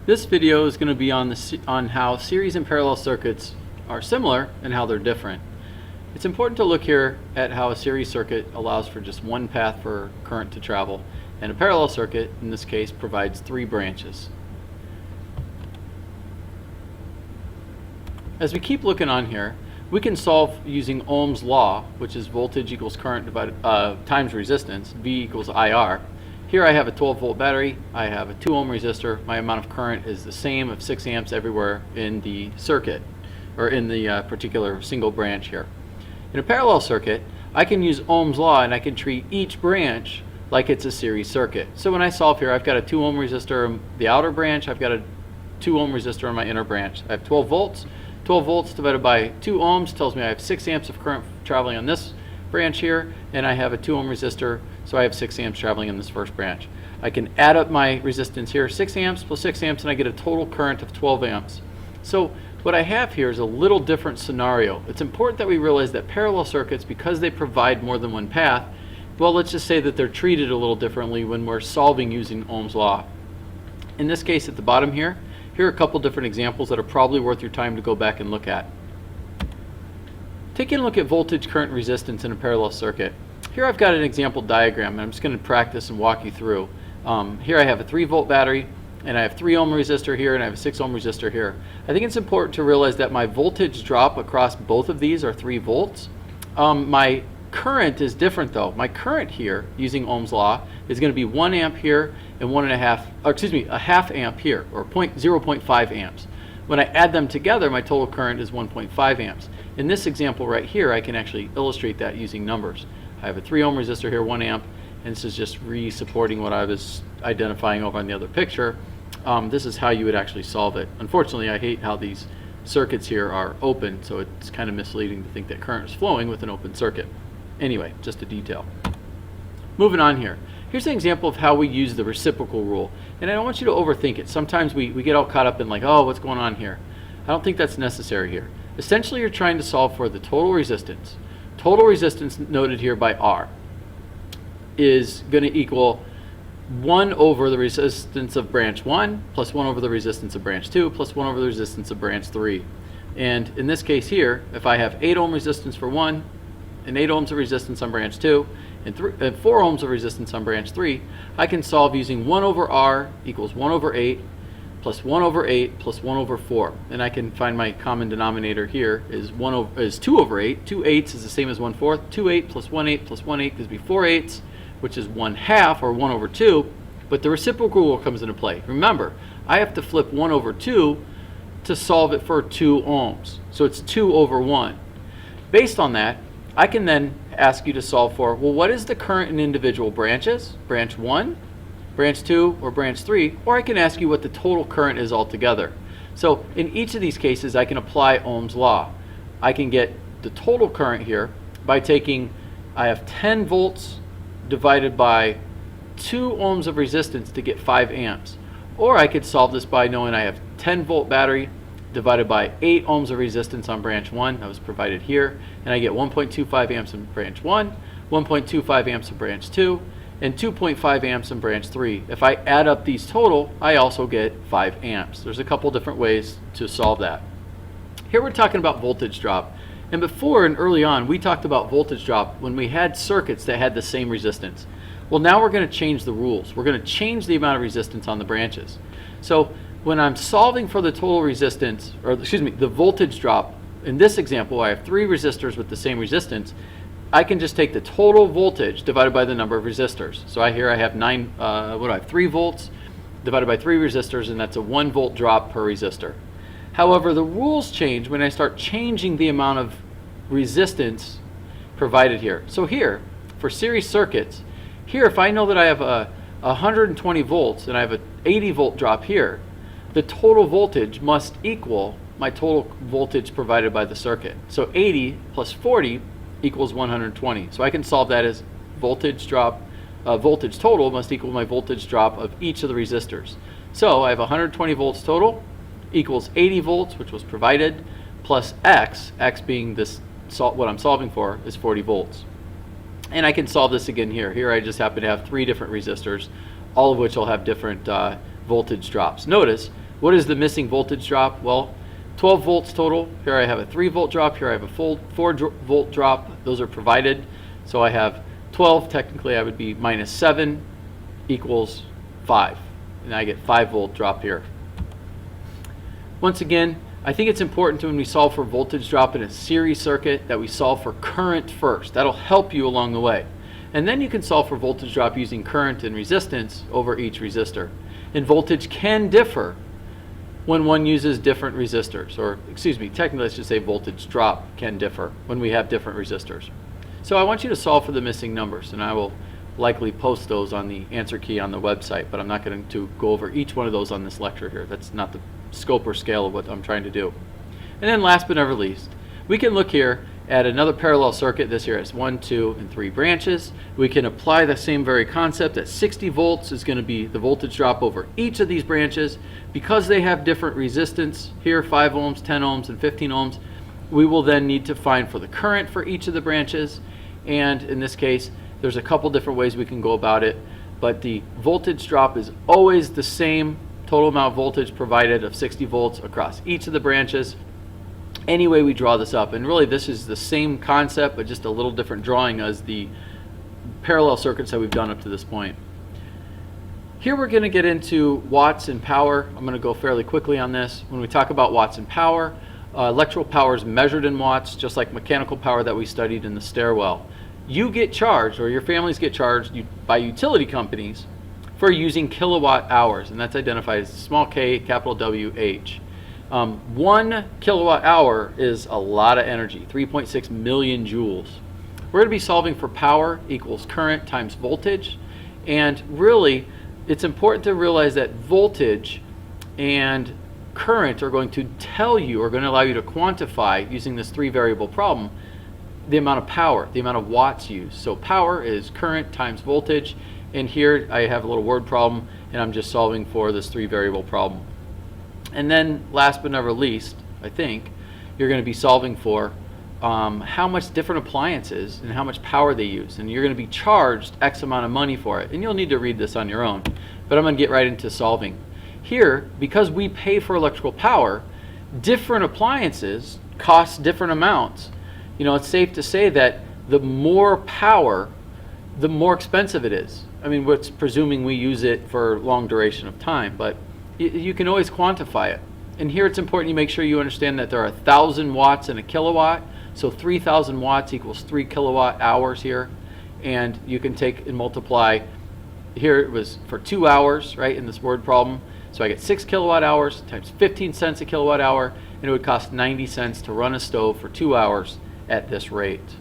This video is going to be on how series and parallel circuits are similar and how they're different. It's important to look here at how a series circuit allows for just one path for current to travel, and a parallel circuit, in this case, provides 3 branches. As we keep looking on here, we can solve using Ohm's law, which is voltage equals current divided times resistance, V equals IR. Here I have a 12-volt battery, I have a 2 ohm resistor, my amount of current is the same of 6 amps everywhere in the circuit, or in the particular single branch here. In a parallel circuit, I can use Ohm's law and I can treat each branch like it's a series circuit. So when I solve here, I've got a 2 ohm resistor in the outer branch, I've got a 2 ohm resistor in my inner branch. I have 12 volts. 12 volts divided by 2 ohms tells me I have 6 amps of current traveling on this branch here, and I have a 2 ohm resistor, so I have 6 amps traveling in this first branch. I can add up my resistance here, 6 amps plus 6 amps, and I get a total current of 12 amps. So what I have here is a little different scenario. It's important that we realize that parallel circuits, because they provide more than one path, well, let's just say that they're treated a little differently when we're solving using Ohm's law. In this case at the bottom here are a couple different examples that are probably worth your time to go back and look at. Taking a look at voltage, current, resistance in a parallel circuit. Here I've got an example diagram, and I'm just going to practice and walk you through. Here I have a 3-volt battery, and I have 3 ohm resistor here, and I have a 6 ohm resistor here. I think it's important to realize that my voltage drop across both of these are 3 volts. My current is different though. My current here, using Ohm's law, is going to be 1 amp here and a half amp here, or 0.5 amps. When I add them together, my total current is 1.5 amps. In this example right here, I can actually illustrate that using numbers. I have a 3 ohm resistor here, 1 amp, and this is just re-supporting what I was identifying over on the other picture. This is how you would actually solve it. Unfortunately, I hate how these circuits here are open, so it's kind of misleading to think that current is flowing with an open circuit. Anyway, just a detail. Moving on here. Here's an example of how we use the reciprocal rule. And I don't want you to overthink it. Sometimes we get all caught up in like, oh, what's going on here? I don't think that's necessary here. Essentially, you're trying to solve for the total resistance. Total resistance, noted here by R, is going to equal 1 over the resistance of branch 1 plus 1 over the resistance of branch 2 plus 1 over the resistance of branch 3. And in this case here, if I have 8 ohm resistance for 1, and 8 ohms of resistance on branch 2, and 4 ohms of resistance on branch 3, I can solve using 1 over R equals 1 over 8 plus 1 over 8 plus 1 over 4. And I can find my common denominator here is 2 over 8. 2 eighths is the same as 1/4. 2 8 plus 1 8 plus 1 8 gives me 4 eighths, which is 1/2, or 1 over 2. But the reciprocal rule comes into play. Remember, I have to flip 1 over 2 to solve it for 2 ohms. So it's 2 over 1. Based on that, I can then ask you to solve for, well, what is the current in individual branches? Branch 1, branch 2, or branch 3? Or I can ask you what the total current is altogether. So in each of these cases, I can apply Ohm's law. I can get the total current here by taking, I have 10 volts divided by 2 ohms of resistance to get 5 amps. Or I could solve this by knowing I have 10-volt battery divided by 8 ohms of resistance on branch 1, that was provided here, and I get 1.25 amps in branch 1, 1.25 amps in branch 2, and 2.5 amps in branch 3. If I add up these total, I also get 5 amps. There's a couple different ways to solve that. Here we're talking about voltage drop. And before and early on, we talked about voltage drop when we had circuits that had the same resistance. Well, now we're going to change the rules. We're going to change the amount of resistance on the branches. So when I'm solving for the total resistance, or excuse me, the voltage drop, in this example, I have 3 resistors with the same resistance. I can just take the total voltage divided by the number of resistors. So here I have 3 volts divided by 3 resistors, and that's a 1 volt drop per resistor. However, the rules change when I start changing the amount of resistance provided here. So here, for series circuits, here if I know that I have a 120 volts and I have an 80 volt drop here, the total voltage must equal my total voltage provided by the circuit. So 80 plus 40 equals 120. So I can solve that as voltage drop, voltage total must equal my voltage drop of each of the resistors. So I have 120 volts total equals 80 volts, which was provided, plus X being this, what I'm solving for, is 40 volts. And I can solve this again here. Here I just happen to have 3 different resistors, all of which will have different voltage drops. Notice What is the missing voltage drop? Well, 12 volts total. Here I have a 3 volt drop. Here I have a full 4 volt drop. Those are provided. So I have 12. Technically, I would be minus 7 equals 5. And I get 5 volt drop here. Once again, I think it's important when we solve for voltage drop in a series circuit that we solve for current first. That'll help you along the way. And then you can solve for voltage drop using current and resistance over each resistor. And voltage can differ when one uses different resistors, or excuse me, technically let's just say voltage drop can differ when we have different resistors. So I want you to solve for the missing numbers, and I will likely post those on the answer key on the website, but I'm not going to go over each one of those on this lecture here. That's not the scope or scale of what I'm trying to do. And then last but never least, we can look here at another parallel circuit. This here has 1, 2, and 3 branches. We can apply the same very concept that 60 volts is going to be the voltage drop over each of these branches. Because they have different resistance, here 5 ohms, 10 ohms, and 15 ohms, we will then need to find for the current for each of the branches. And in this case, there's a couple different ways we can go about it, but the voltage drop is always the same total amount of voltage provided of 60 volts across each of the branches. Any way we draw this up, and really this is the same concept but just a little different drawing as the parallel circuits that we've done up to this point. Here we're going to get into watts and power. I'm going to go fairly quickly on this. When we talk about watts and power, electrical power is measured in watts, just like mechanical power that we studied in the stairwell. You get charged, or your families get charged by utility companies for using kilowatt hours, and that's identified as small k, capital W, H. 1 kilowatt hour is a lot of energy, 3.6 million joules. We're going to be solving for power equals current times voltage, and really it's important to realize that voltage and current are going to tell you, or going to allow you to quantify using this 3 variable problem, the amount of power, the amount of watts used. So power is current times voltage, and here I have a little word problem and I'm just solving for this 3 variable problem. And then last but never least, I think, you're going to be solving for how much different appliances and how much power they use. And you're going to be charged X amount of money for it. And you'll need to read this on your own. But I'm going to get right into solving. Here, because we pay for electrical power, different appliances cost different amounts. You know, it's safe to say that the more power, the more expensive it is. I mean, what's presuming we use it for long duration of time, but you can always quantify it. And here it's important you make sure you understand that there are 1,000 watts in a kilowatt, so 3,000 watts equals 3 kilowatt hours here. And you can take and multiply, here it was for 2 hours, right, in this word problem. So I get 6 kilowatt hours times 15 cents a kilowatt hour, and it would cost 90 cents to run a stove for 2 hours at this rate.